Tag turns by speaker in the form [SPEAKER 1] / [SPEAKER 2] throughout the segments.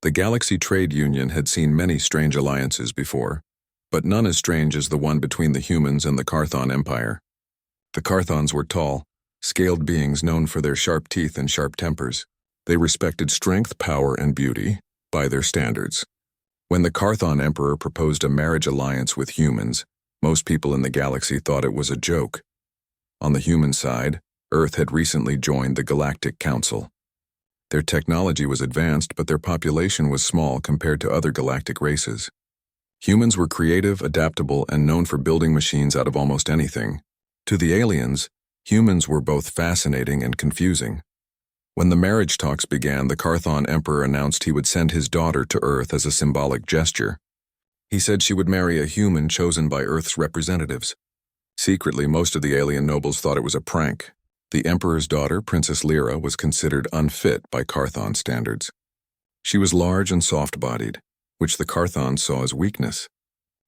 [SPEAKER 1] The Galaxy Trade Union had seen many strange alliances before, but none as strange as the one between the humans and the Carthon Empire. The Carthons were tall, scaled beings known for their sharp teeth and sharp tempers. They respected strength, power, and beauty by their standards. When the Carthon Emperor proposed a marriage alliance with humans, most people in the galaxy thought it was a joke. On the human side, Earth had recently joined the Galactic Council. Their technology was advanced, but their population was small compared to other galactic races. Humans were creative, adaptable, and known for building machines out of almost anything. To the aliens, humans were both fascinating and confusing. When the marriage talks began, the Carthon Emperor announced he would send his daughter to Earth as a symbolic gesture. He said she would marry a human chosen by Earth's representatives. Secretly, most of the alien nobles thought it was a prank. The Emperor's daughter, Princess Lyra, was considered unfit by Carthon standards. She was large and soft-bodied, which the Carthons saw as weakness.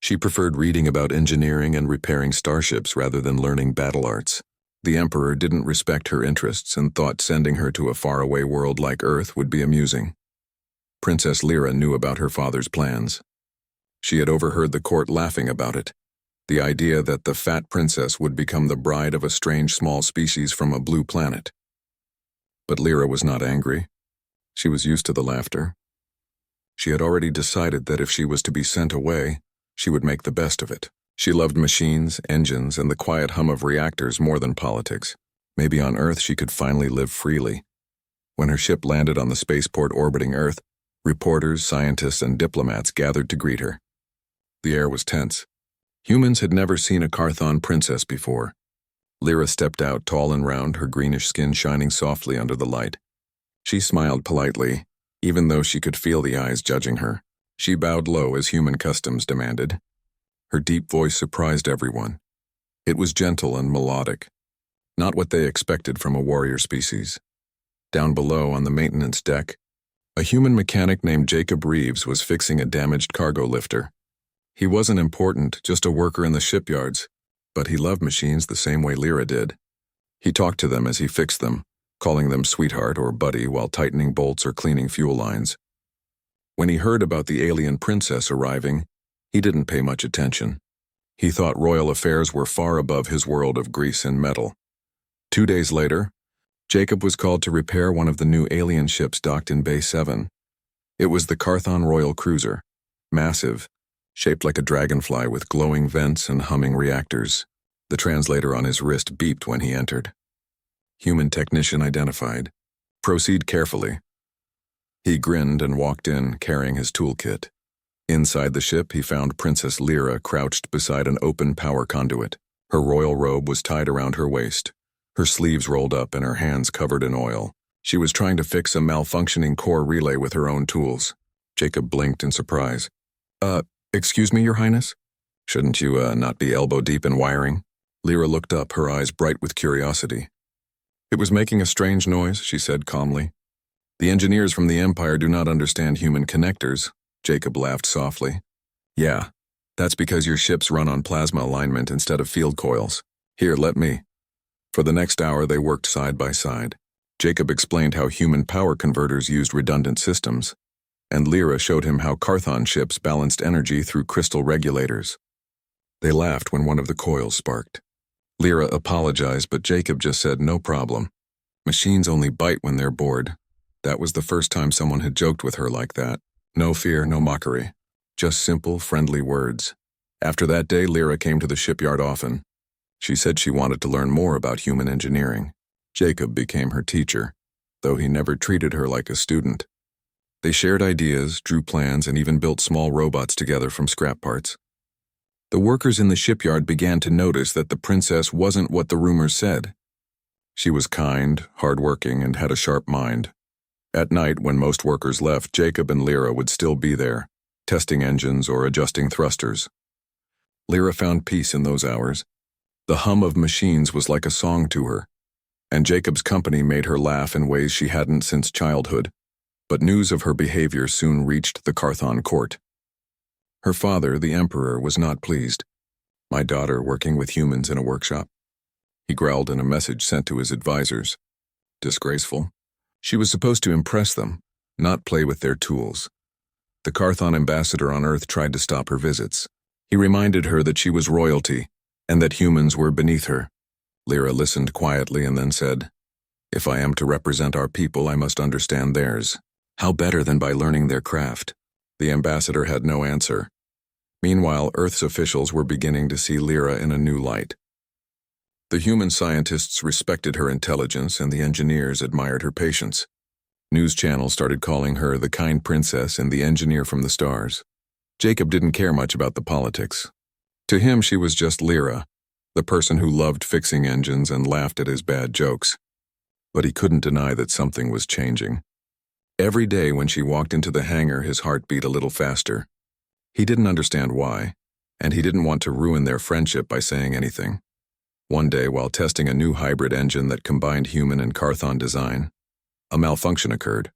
[SPEAKER 1] She preferred reading about engineering and repairing starships rather than learning battle arts. The Emperor didn't respect her interests and thought sending her to a faraway world like Earth would be amusing. Princess Lyra knew about her father's plans. She had overheard the court laughing about it. The idea that the fat princess would become the bride of a strange small species from a blue planet. But Lyra was not angry. She was used to the laughter. She had already decided that if she was to be sent away, she would make the best of it. She loved machines, engines, and the quiet hum of reactors more than politics. Maybe on Earth she could finally live freely. When her ship landed on the spaceport orbiting Earth, reporters, scientists, and diplomats gathered to greet her. The air was tense. Humans had never seen a Carthon princess before. Lyra stepped out, tall and round, her greenish skin shining softly under the light. She smiled politely, even though she could feel the eyes judging her. She bowed low as human customs demanded. Her deep voice surprised everyone. It was gentle and melodic, not what they expected from a warrior species. Down below on the maintenance deck, a human mechanic named Jacob Reeves was fixing a damaged cargo lifter. He wasn't important, just a worker in the shipyards, but he loved machines the same way Lyra did. He talked to them as he fixed them, calling them sweetheart or buddy while tightening bolts or cleaning fuel lines. When he heard about the alien princess arriving, he didn't pay much attention. He thought royal affairs were far above his world of grease and metal. 2 days later, Jacob was called to repair one of the new alien ships docked in Bay 7. It was the Carthon Royal Cruiser, massive, shaped like a dragonfly with glowing vents and humming reactors. The translator on his wrist beeped when he entered. Human technician identified. Proceed carefully. He grinned and walked in, carrying his toolkit. Inside the ship, he found Princess Lyra crouched beside an open power conduit. Her royal robe was tied around her waist, her sleeves rolled up and her hands covered in oil. She was trying to fix a malfunctioning core relay with her own tools. Jacob blinked in surprise. Excuse me, Your Highness? Shouldn't you, not be elbow-deep in wiring? Lyra looked up, her eyes bright with curiosity. It was making a strange noise, she said calmly. The engineers from the Empire do not understand human connectors. Jacob laughed softly. Yeah, that's because your ships run on plasma alignment instead of field coils. Here, let me. For the next hour, they worked side by side. Jacob explained how human power converters used redundant systems, and Lyra showed him how Carthon ships balanced energy through crystal regulators. They laughed when one of the coils sparked. Lyra apologized, but Jacob just said no problem. Machines only bite when they're bored. That was the first time someone had joked with her like that. No fear, no mockery. Just simple, friendly words. After that day, Lyra came to the shipyard often. She said she wanted to learn more about human engineering. Jacob became her teacher, though he never treated her like a student. They shared ideas, drew plans, and even built small robots together from scrap parts. The workers in the shipyard began to notice that the princess wasn't what the rumors said. She was kind, hardworking, and had a sharp mind. At night, when most workers left, Jacob and Lyra would still be there, testing engines or adjusting thrusters. Lyra found peace in those hours. The hum of machines was like a song to her, and Jacob's company made her laugh in ways she hadn't since childhood. But news of her behavior soon reached the Carthon court. Her father, the Emperor, was not pleased. My daughter working with humans in a workshop? He growled in a message sent to his advisors. Disgraceful. She was supposed to impress them, not play with their tools. The Carthon ambassador on Earth tried to stop her visits. He reminded her that she was royalty, and that humans were beneath her. Lyra listened quietly and then said, "If I am to represent our people, I must understand theirs. How better than by learning their craft?" The ambassador had no answer. Meanwhile, Earth's officials were beginning to see Lyra in a new light. The human scientists respected her intelligence and the engineers admired her patience. News channels started calling her the kind princess and the engineer from the stars. Jacob didn't care much about the politics. To him, she was just Lyra, the person who loved fixing engines and laughed at his bad jokes. But he couldn't deny that something was changing. Every day when she walked into the hangar, his heart beat a little faster. He didn't understand why, and he didn't want to ruin their friendship by saying anything. One day, while testing a new hybrid engine that combined human and Carthon design, a malfunction occurred.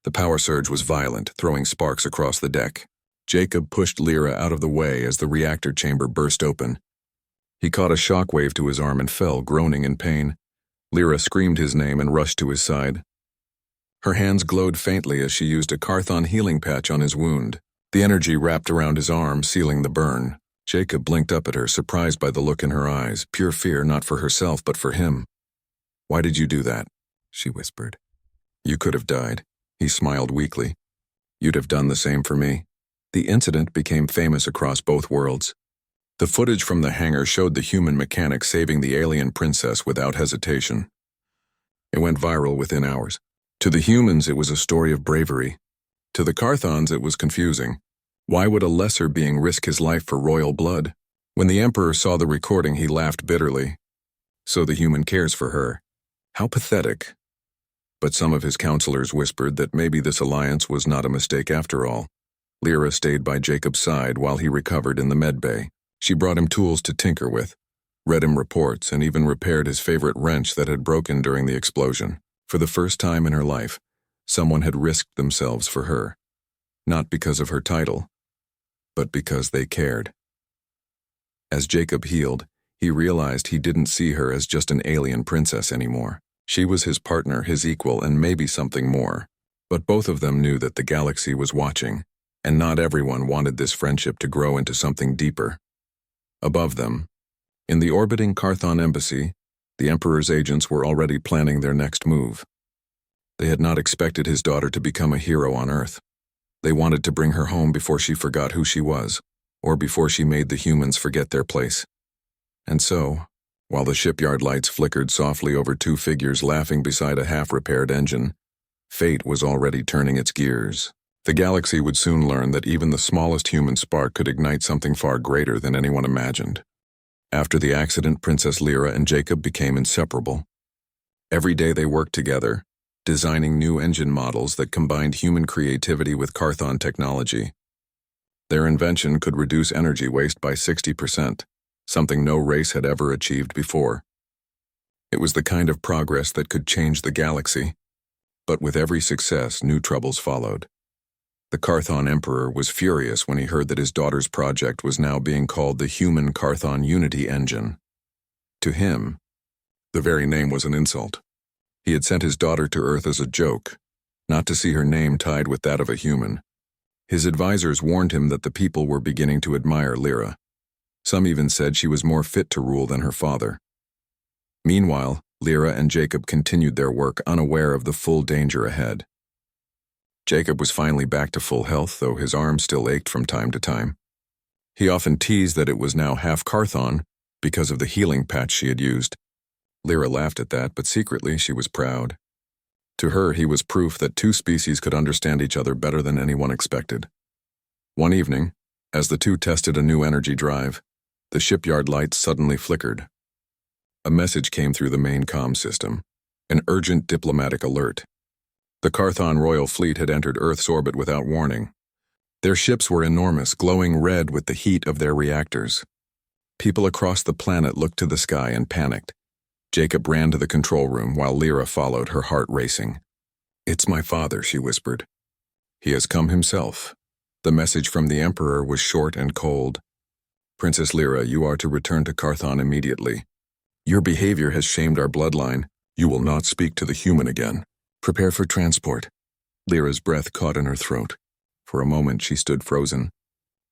[SPEAKER 1] The power surge was violent, throwing sparks across the deck. Jacob pushed Lyra out of the way as the reactor chamber burst open. He caught a shockwave to his arm and fell, groaning in pain. Lyra screamed his name and rushed to his side. Her hands glowed faintly as she used a Carthon healing patch on his wound. The energy wrapped around his arm, sealing the burn. Jacob blinked up at her, surprised by the look in her eyes, pure fear not for herself but for him. "Why did you do that?" she whispered. "You could have died." He smiled weakly. "You'd have done the same for me." The incident became famous across both worlds. The footage from the hangar showed the human mechanic saving the alien princess without hesitation. It went viral within hours. To the humans, it was a story of bravery. To the Carthons, it was confusing. Why would a lesser being risk his life for royal blood? When the Emperor saw the recording, he laughed bitterly. So the human cares for her. How pathetic. But some of his counselors whispered that maybe this alliance was not a mistake after all. Lyra stayed by Jacob's side while he recovered in the med bay. She brought him tools to tinker with, read him reports, and even repaired his favorite wrench that had broken during the explosion. For the first time in her life, someone had risked themselves for her. Not because of her title, but because they cared. As Jacob healed, he realized he didn't see her as just an alien princess anymore. She was his partner, his equal, and maybe something more. But both of them knew that the galaxy was watching, and not everyone wanted this friendship to grow into something deeper. Above them, in the orbiting Carthon embassy, the Emperor's agents were already planning their next move. They had not expected his daughter to become a hero on Earth. They wanted to bring her home before she forgot who she was, or before she made the humans forget their place. And so, while the shipyard lights flickered softly over two figures laughing beside a half-repaired engine, fate was already turning its gears. The galaxy would soon learn that even the smallest human spark could ignite something far greater than anyone imagined. After the accident, Princess Lyra and Jacob became inseparable. Every day they worked together, designing new engine models that combined human creativity with Carthon technology. Their invention could reduce energy waste by 60%, something no race had ever achieved before. It was the kind of progress that could change the galaxy. But with every success, new troubles followed. The Carthon Emperor was furious when he heard that his daughter's project was now being called the Human Carthon Unity Engine. To him, the very name was an insult. He had sent his daughter to Earth as a joke, not to see her name tied with that of a human. His advisors warned him that the people were beginning to admire Lyra. Some even said she was more fit to rule than her father. Meanwhile, Lyra and Jacob continued their work, unaware of the full danger ahead. Jacob was finally back to full health, though his arm still ached from time to time. He often teased that it was now half Carthon because of the healing patch she had used. Lyra laughed at that, but secretly she was proud. To her, he was proof that two species could understand each other better than anyone expected. One evening, as the two tested a new energy drive, the shipyard lights suddenly flickered. A message came through the main comm system, an urgent diplomatic alert. The Carthon royal fleet had entered Earth's orbit without warning. Their ships were enormous, glowing red with the heat of their reactors. People across the planet looked to the sky and panicked. Jacob ran to the control room while Lyra followed, her heart racing. "It's my father," she whispered. "He has come himself." The message from the Emperor was short and cold. "Princess Lyra, you are to return to Carthon immediately. Your behavior has shamed our bloodline. You will not speak to the human again. Prepare for transport." Lyra's breath caught in her throat. For a moment she stood frozen.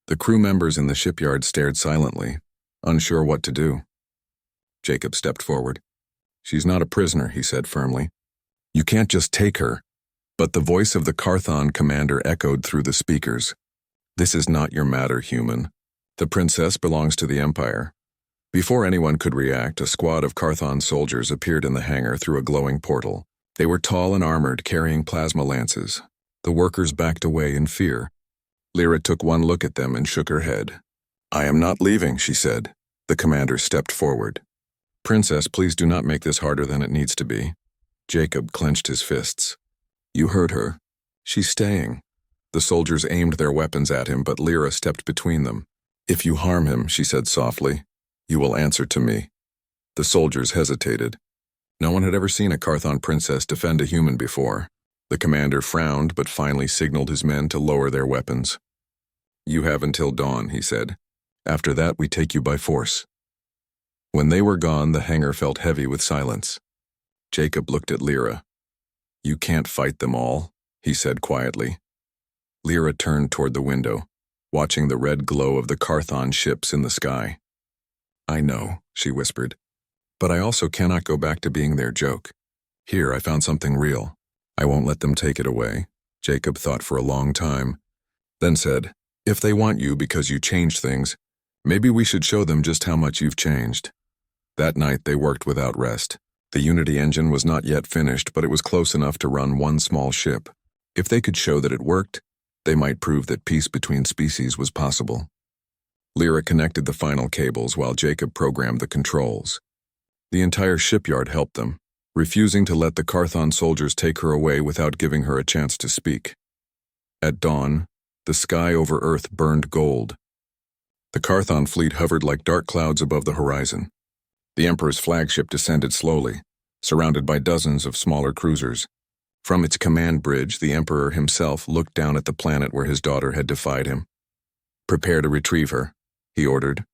[SPEAKER 1] The crew members in the shipyard stared silently, unsure what to do. Jacob stepped forward. "She's not a prisoner," he said firmly. "You can't just take her." But the voice of the Carthon commander echoed through the speakers. "This is not your matter, human. The princess belongs to the Empire." Before anyone could react, a squad of Carthon soldiers appeared in the hangar through a glowing portal. They were tall and armored, carrying plasma lances. The workers backed away in fear. Lyra took one look at them and shook her head. "I am not leaving," she said. The commander stepped forward. "Princess, please do not make this harder than it needs to be." Jacob clenched his fists. "You heard her. She's staying." The soldiers aimed their weapons at him, but Lyra stepped between them. "If you harm him," she said softly, "you will answer to me." The soldiers hesitated. No one had ever seen a Carthon princess defend a human before. The commander frowned, but finally signaled his men to lower their weapons. "You have until dawn," he said. "After that, we take you by force." When they were gone, the hangar felt heavy with silence. Jacob looked at Lyra. "You can't fight them all," he said quietly. Lyra turned toward the window, watching the red glow of the Carthon ships in the sky. "I know," she whispered, "but I also cannot go back to being their joke. Here, I found something real. I won't let them take it away." Jacob thought for a long time, then said, "If they want you because you changed things, maybe we should show them just how much you've changed." That night they worked without rest. The Unity engine was not yet finished, but it was close enough to run one small ship. If they could show that it worked, they might prove that peace between species was possible. Lyra connected the final cables while Jacob programmed the controls. The entire shipyard helped them, refusing to let the Carthon soldiers take her away without giving her a chance to speak. At dawn, the sky over Earth burned gold. The Carthon fleet hovered like dark clouds above the horizon. The Emperor's flagship descended slowly, surrounded by dozens of smaller cruisers. From its command bridge, the Emperor himself looked down at the planet where his daughter had defied him. "Prepare to retrieve her," he ordered.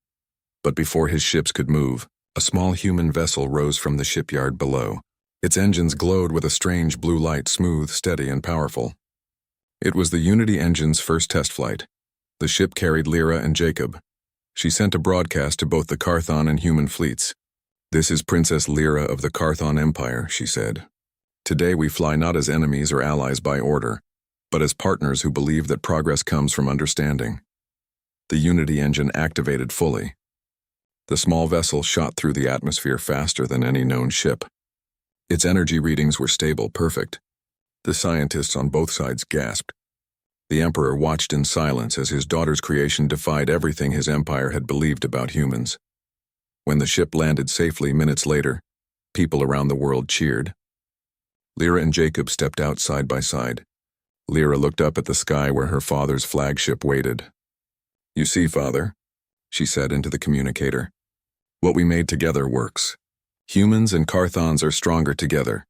[SPEAKER 1] But before his ships could move, a small human vessel rose from the shipyard below. Its engines glowed with a strange blue light, smooth, steady, and powerful. It was the Unity engine's first test flight. The ship carried Lyra and Jacob. She sent a broadcast to both the Carthon and human fleets. "This is Princess Lyra of the Carthon Empire," she said. "Today we fly not as enemies or allies by order, but as partners who believe that progress comes from understanding." The Unity engine activated fully. The small vessel shot through the atmosphere faster than any known ship. Its energy readings were stable, perfect. The scientists on both sides gasped. The Emperor watched in silence as his daughter's creation defied everything his empire had believed about humans. When the ship landed safely minutes later, people around the world cheered. Lyra and Jacob stepped out side by side. Lyra looked up at the sky where her father's flagship waited. "You see, Father," she said into the communicator, "what we made together works. Humans and Carthons are stronger together."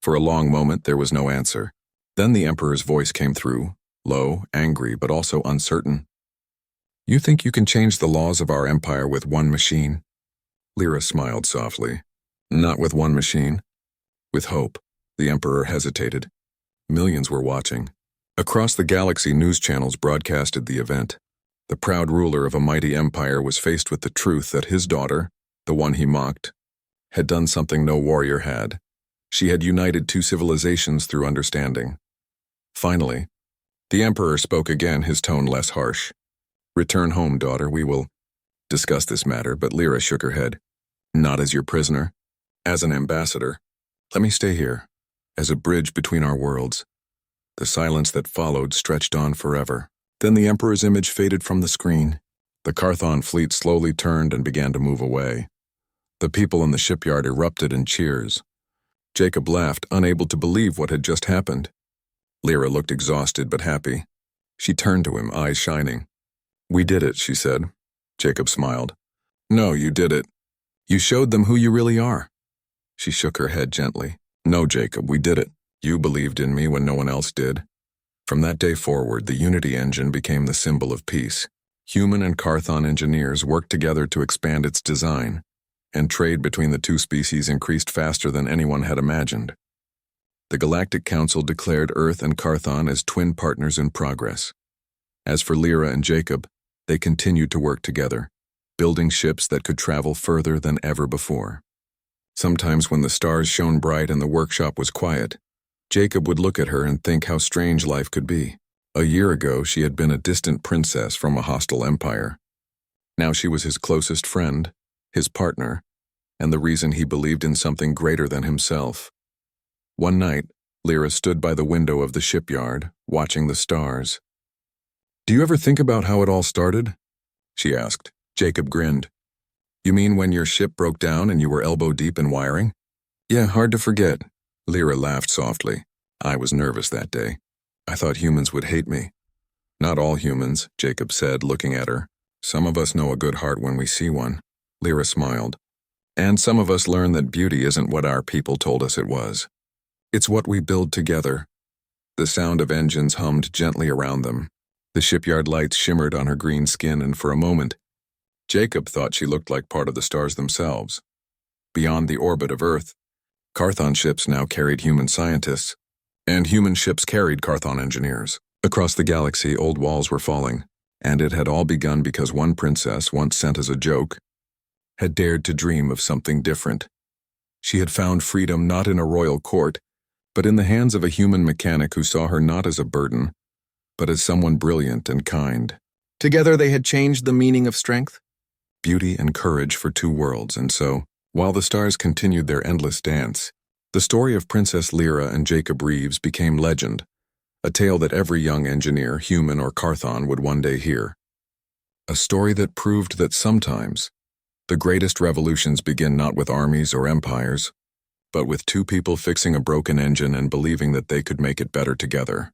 [SPEAKER 1] For a long moment there was no answer. Then the Emperor's voice came through, low, angry, but also uncertain. "You think you can change the laws of our empire with one machine?" Lyra smiled softly. "Not with one machine. With hope." The Emperor hesitated. Millions were watching. Across the galaxy, news channels broadcasted the event. The proud ruler of a mighty empire was faced with the truth that his daughter, the one he mocked, had done something no warrior had. She had united two civilizations through understanding. Finally, the Emperor spoke again, his tone less harsh. "Return home, daughter. We will discuss this matter," but Lyra shook her head. "Not as your prisoner. As an ambassador. Let me stay here, as a bridge between our worlds." The silence that followed stretched on forever. Then the Emperor's image faded from the screen. The Carthon fleet slowly turned and began to move away. The people in the shipyard erupted in cheers. Jacob laughed, unable to believe what had just happened. Lyra looked exhausted but happy. She turned to him, eyes shining. "We did it," she said. Jacob smiled. "No, you did it. You showed them who you really are." She shook her head gently. "No, Jacob, we did it. You believed in me when no one else did." From that day forward, the Unity engine became the symbol of peace. Human and Carthon engineers worked together to expand its design, and trade between the two species increased faster than anyone had imagined. The Galactic Council declared Earth and Carthon as twin partners in progress. As for Lyra and Jacob, they continued to work together, building ships that could travel further than ever before. Sometimes when the stars shone bright and the workshop was quiet, Jacob would look at her and think how strange life could be. A year ago, she had been a distant princess from a hostile empire. Now she was his closest friend, his partner, and the reason he believed in something greater than himself. One night, Lyra stood by the window of the shipyard, watching the stars. "Do you ever think about how it all started?" she asked. Jacob grinned. "You mean when your ship broke down and you were elbow-deep in wiring?" "Yeah, hard to forget." Lyra laughed softly. "I was nervous that day. I thought humans would hate me." "Not all humans," Jacob said, looking at her. "Some of us know a good heart when we see one." Lyra smiled. "And some of us learn that beauty isn't what our people told us it was. It's what we build together." The sound of engines hummed gently around them. The shipyard lights shimmered on her green skin, and for a moment, Jacob thought she looked like part of the stars themselves. Beyond the orbit of Earth, Carthon ships now carried human scientists, and human ships carried Carthon engineers. Across the galaxy, old walls were falling, and it had all begun because one princess, once sent as a joke, had dared to dream of something different. She had found freedom not in a royal court, but in the hands of a human mechanic who saw her not as a burden, but as someone brilliant and kind. Together they had changed the meaning of strength, beauty, and courage for two worlds, and so, while the stars continued their endless dance, the story of Princess Lyra and Jacob Reeves became legend, a tale that every young engineer, human or Carthon, would one day hear. A story that proved that sometimes, the greatest revolutions begin not with armies or empires, but with two people fixing a broken engine and believing that they could make it better together.